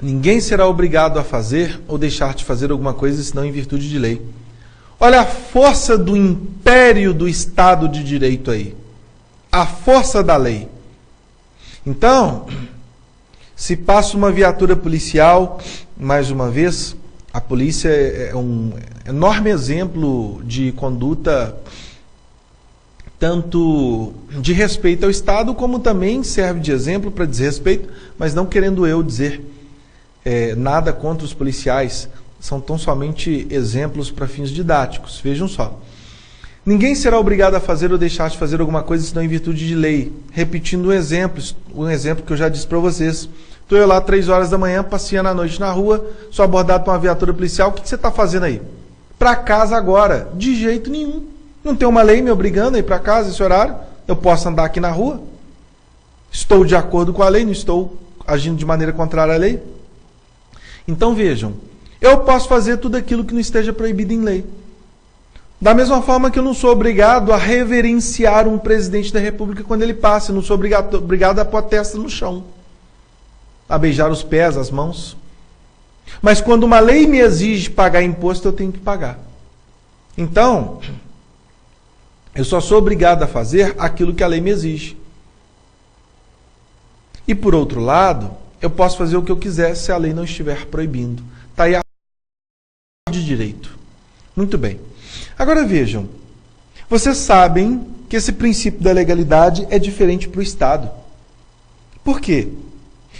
Ninguém será obrigado a fazer ou deixar de fazer alguma coisa senão em virtude de lei. Olha a força do império do Estado de Direito aí. A força da lei. Então, se passa uma viatura policial, mais uma vez, a polícia é um enorme exemplo de conduta, tanto de respeito ao Estado, como também serve de exemplo para desrespeito, mas não querendo eu dizer nada contra os policiais, são tão somente exemplos para fins didáticos. Vejam só. Ninguém será obrigado a fazer ou deixar de fazer alguma coisa senão em virtude de lei. Repetindo um exemplo que eu já disse para vocês. Estou eu lá 3 horas da manhã, passeando à noite na rua, sou abordado por uma viatura policial. O que você está fazendo aí? Para casa agora? De jeito nenhum. Não tem uma lei me obrigando a ir para casa esse horário? Eu posso andar aqui na rua? Estou de acordo com a lei, não estou agindo de maneira contrária à lei? Então vejam, eu posso fazer tudo aquilo que não esteja proibido em lei. Da mesma forma que eu não sou obrigado a reverenciar um presidente da República quando ele passa, eu não sou obrigado a pôr a testa no chão, a beijar os pés, as mãos. Mas quando uma lei me exige pagar imposto, eu tenho que pagar. Então, eu só sou obrigado a fazer aquilo que a lei me exige. E por outro lado, eu posso fazer o que eu quiser se a lei não estiver proibindo. Está aí a de direito. Muito bem. Agora vejam, vocês sabem que esse princípio da legalidade é diferente para o Estado. Por quê?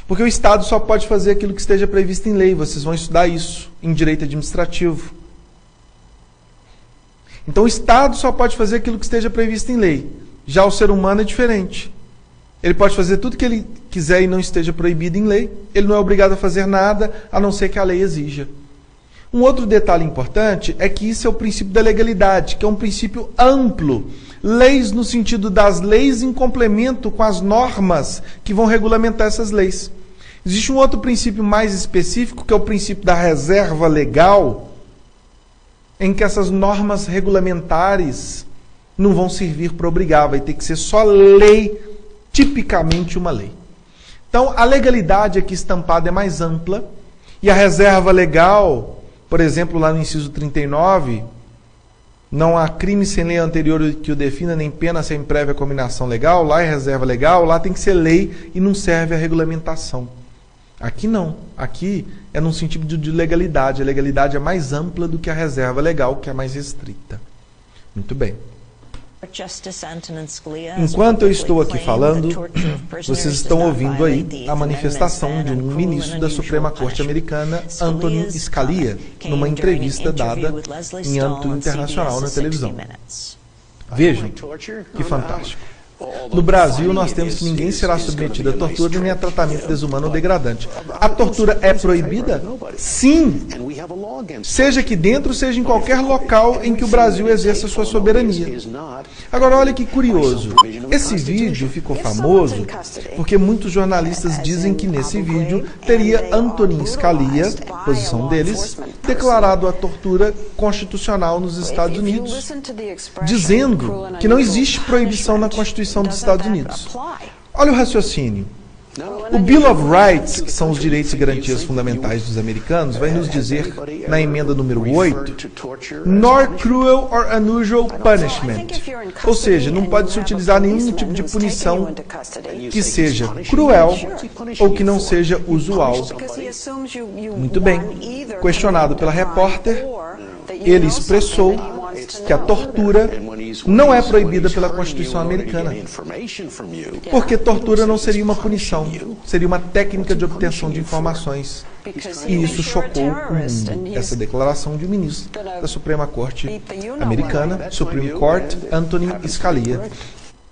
Porque o Estado só pode fazer aquilo que esteja previsto em lei. Vocês vão estudar isso em direito administrativo. Então o Estado só pode fazer aquilo que esteja previsto em lei. Já o ser humano é diferente. Ele pode fazer tudo que ele quiser e não esteja proibido em lei. Ele não é obrigado a fazer nada, a não ser que a lei exija. Um outro detalhe importante é que isso é o princípio da legalidade, que é um princípio amplo. Leis no sentido das leis em complemento com as normas que vão regulamentar essas leis. Existe um outro princípio mais específico, que é o princípio da reserva legal, em que essas normas regulamentares não vão servir para obrigar, vai ter que ser só lei, tipicamente uma lei. Então, a legalidade aqui estampada é mais ampla, e a reserva legal, por exemplo, lá no inciso 39, não há crime sem lei anterior que o defina, nem pena sem prévia combinação legal, lá é reserva legal, lá tem que ser lei e não serve a regulamentação. Aqui não, aqui é num sentido de legalidade, a legalidade é mais ampla do que a reserva legal, que é mais restrita. Muito bem. Enquanto eu estou aqui falando, vocês estão ouvindo aí a manifestação de um ministro da Suprema Corte Americana, Antonin Scalia, numa entrevista dada em âmbito internacional na televisão. Vejam, que fantástico. No Brasil, nós temos que ninguém será submetido a tortura nem a tratamento desumano ou degradante. A tortura é proibida? Sim! Seja aqui dentro, seja em qualquer local em que o Brasil exerça sua soberania. Agora, olha que curioso. Esse vídeo ficou famoso porque muitos jornalistas dizem que nesse vídeo teria Antonin Scalia, posição deles, declarado a tortura constitucional nos Estados Unidos, dizendo que não existe proibição na Constituição dos Estados Unidos. Olha o raciocínio. O Bill of Rights, que são os direitos e garantias fundamentais dos americanos, vai nos dizer, na emenda número 8, nor cruel or unusual punishment. Ou seja, não pode se utilizar nenhum tipo de punição que seja cruel ou que não seja usual. Muito bem. Questionado pela repórter, ele expressou que a tortura não é proibida pela Constituição americana. Porque tortura não seria uma punição, seria uma técnica de obtenção de informações. E isso chocou o mundo. Essa declaração de um ministro da Suprema Corte Americana, Supreme Court, Antonin Scalia,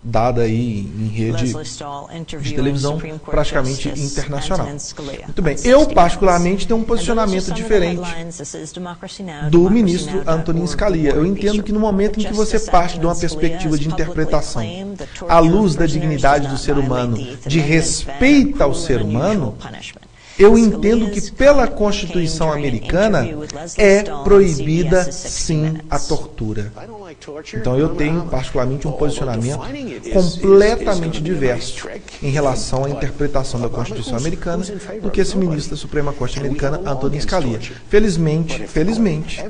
dada aí em rede de televisão praticamente internacional. Muito bem, eu particularmente tenho um posicionamento diferente do ministro Antonin Scalia. Eu entendo que no momento em que você parte de uma perspectiva de interpretação à luz da dignidade do ser humano, de respeito ao ser humano, eu entendo que pela Constituição americana é proibida sim a tortura. Então eu tenho particularmente um posicionamento completamente diverso em relação à interpretação da Constituição americana do que esse ministro da Suprema Corte americana, Antonin Scalia. Felizmente,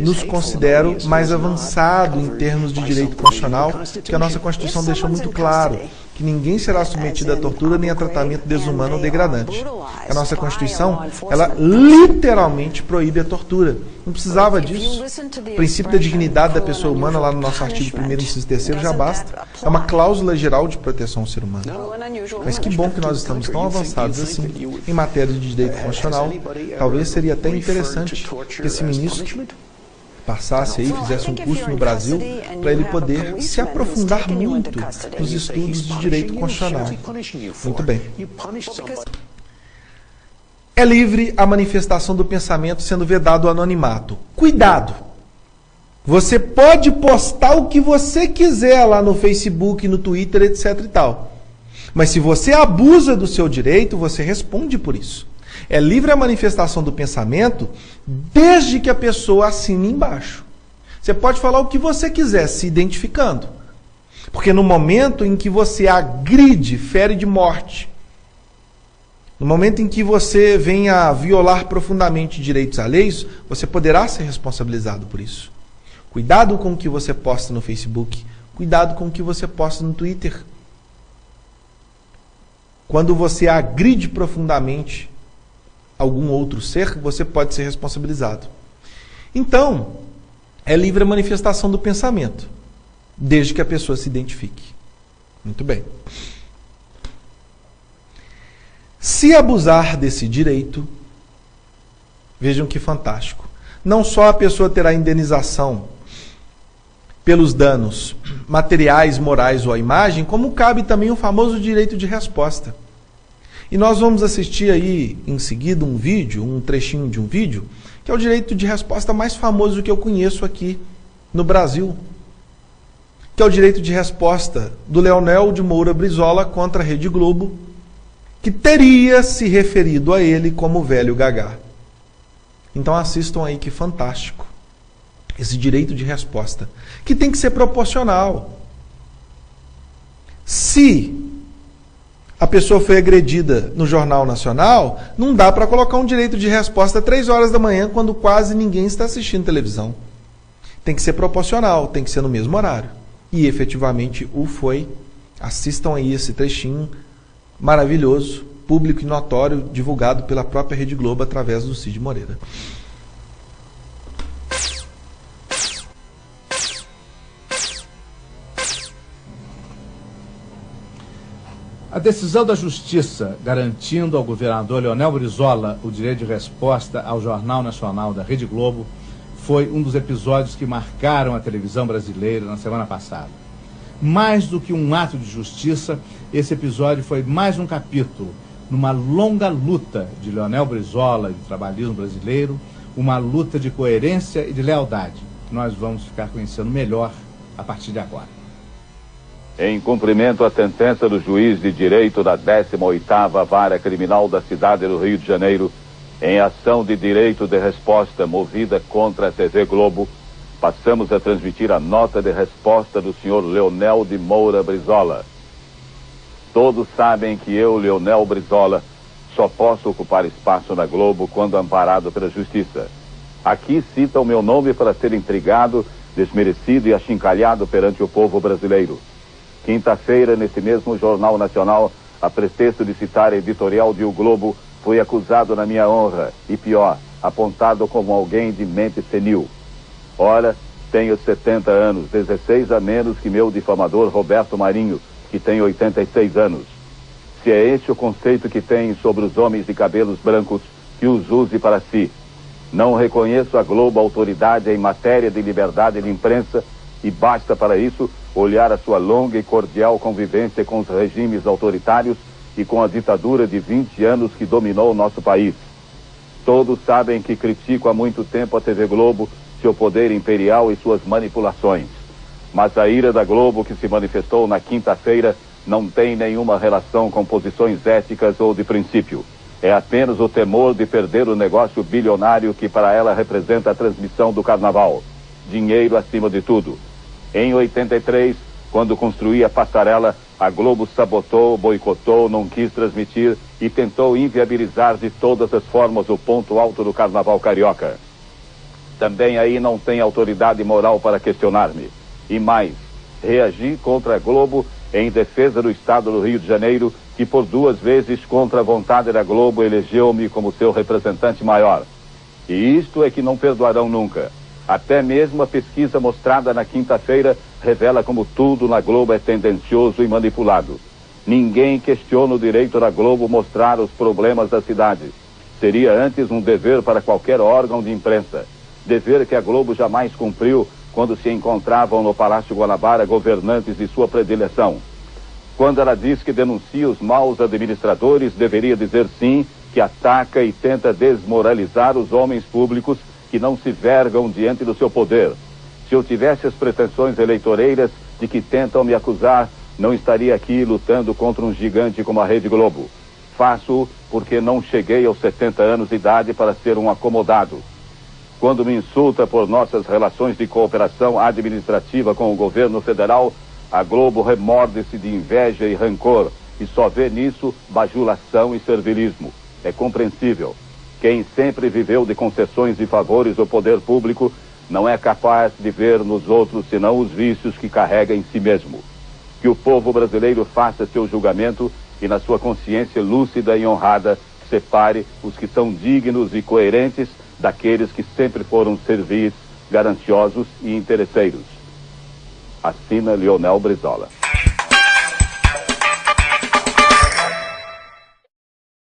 nos considero mais avançado em termos de direito constitucional, que a nossa Constituição deixa muito claro que ninguém será submetido a tortura nem a tratamento desumano ou degradante. A nossa Constituição, ela literalmente proíbe a tortura. Não precisava disso. O princípio da dignidade da pessoa humana, lá no nosso artigo 1º, inciso 3º, já basta. É uma cláusula geral de proteção ao ser humano. Mas que bom que nós estamos tão avançados assim em matéria de direito constitucional. Talvez seria até interessante que esse ministro passasse aí, fizesse um curso no Brasil, para ele poder se aprofundar muito nos estudos de direito constitucional. Muito bem. É livre a manifestação do pensamento sendo vedado o anonimato. Cuidado! Você pode postar o que você quiser lá no Facebook, no Twitter, etc e tal. Mas se você abusa do seu direito, você responde por isso. É livre a manifestação do pensamento desde que a pessoa assine embaixo. Você pode falar o que você quiser, se identificando. Porque no momento em que você agride, fere de morte, no momento em que você venha a violar profundamente direitos alheios, você poderá ser responsabilizado por isso. Cuidado com o que você posta no Facebook, cuidado com o que você posta no Twitter. Quando você agride profundamente algum outro ser, você pode ser responsabilizado. Então, é livre a manifestação do pensamento, desde que a pessoa se identifique. Muito bem. Se abusar desse direito, vejam que fantástico. Não só a pessoa terá indenização pelos danos materiais, morais ou à imagem, como cabe também o famoso direito de resposta. E nós vamos assistir aí, em seguida, um vídeo, um trechinho de um vídeo, que é o direito de resposta mais famoso que eu conheço aqui no Brasil, que é o direito de resposta do Leonel de Moura Brizola contra a Rede Globo, que teria se referido a ele como velho gagá. Então assistam aí que fantástico, esse direito de resposta, que tem que ser proporcional. Se a pessoa foi agredida no Jornal Nacional, não dá para colocar um direito de resposta às 3 horas da manhã, quando quase ninguém está assistindo televisão. Tem que ser proporcional, tem que ser no mesmo horário. E efetivamente o foi. Assistam aí esse trechinho maravilhoso, público e notório, divulgado pela própria Rede Globo através do Cid Moreira. A decisão da Justiça garantindo ao governador Leonel Brizola o direito de resposta ao Jornal Nacional da Rede Globo foi um dos episódios que marcaram a televisão brasileira na semana passada. Mais do que um ato de justiça, esse episódio foi mais um capítulo numa longa luta de Leonel Brizola e do trabalhismo brasileiro, uma luta de coerência e de lealdade, que nós vamos ficar conhecendo melhor a partir de agora. Em cumprimento à sentença do juiz de direito da 18ª Vara Criminal da cidade do Rio de Janeiro, em ação de direito de resposta movida contra a TV Globo, passamos a transmitir a nota de resposta do senhor Leonel de Moura Brizola. Todos sabem que eu, Leonel Brizola, só posso ocupar espaço na Globo quando amparado pela Justiça. Aqui cita o meu nome para ser intrigado, desmerecido e achincalhado perante o povo brasileiro. Quinta-feira, nesse mesmo Jornal Nacional, a pretexto de citar a editorial de O Globo, fui acusado na minha honra, e pior, apontado como alguém de mente senil. Ora, tenho 70 anos, 16 a menos que meu difamador Roberto Marinho, que tem 86 anos. Se é este o conceito que tem sobre os homens de cabelos brancos, que os use para si. Não reconheço a Globo autoridade em matéria de liberdade de imprensa, e basta para isso olhar a sua longa e cordial convivência com os regimes autoritários e com a ditadura de 20 anos que dominou o nosso país. Todos sabem que critico há muito tempo a TV Globo, seu poder imperial e suas manipulações. Mas a ira da Globo que se manifestou na quinta-feira não tem nenhuma relação com posições éticas ou de princípio. É apenas o temor de perder o negócio bilionário que para ela representa a transmissão do carnaval. Dinheiro acima de tudo. Em 83, quando construía a passarela, a Globo sabotou, boicotou, não quis transmitir e tentou inviabilizar de todas as formas o ponto alto do carnaval carioca. Também aí não tem autoridade moral para questionar-me. E mais, reagi contra a Globo em defesa do Estado do Rio de Janeiro, que por 2 vezes, contra a vontade da Globo, elegeu-me como seu representante maior. E isto é que não perdoarão nunca. Até mesmo a pesquisa mostrada na quinta-feira revela como tudo na Globo é tendencioso e manipulado. Ninguém questiona o direito da Globo mostrar os problemas da cidade. Seria antes um dever para qualquer órgão de imprensa. Dever que a Globo jamais cumpriu quando se encontravam no Palácio Guanabara governantes de sua predileção. Quando ela diz que denuncia os maus administradores, deveria dizer sim que ataca e tenta desmoralizar os homens públicos que não se vergam diante do seu poder. Se eu tivesse as pretensões eleitoreiras de que tentam me acusar, não estaria aqui lutando contra um gigante como a Rede Globo. Faço-o porque não cheguei aos 70 anos de idade para ser um acomodado. Quando me insulta por nossas relações de cooperação administrativa com o governo federal, a Globo remorde-se de inveja e rancor e só vê nisso bajulação e servilismo. É compreensível. Quem sempre viveu de concessões e favores ao poder público não é capaz de ver nos outros senão os vícios que carrega em si mesmo. Que o povo brasileiro faça seu julgamento e, na sua consciência lúcida e honrada, separe os que são dignos e coerentes daqueles que sempre foram servis, gananciosos e interesseiros. Assina Leonel Brizola.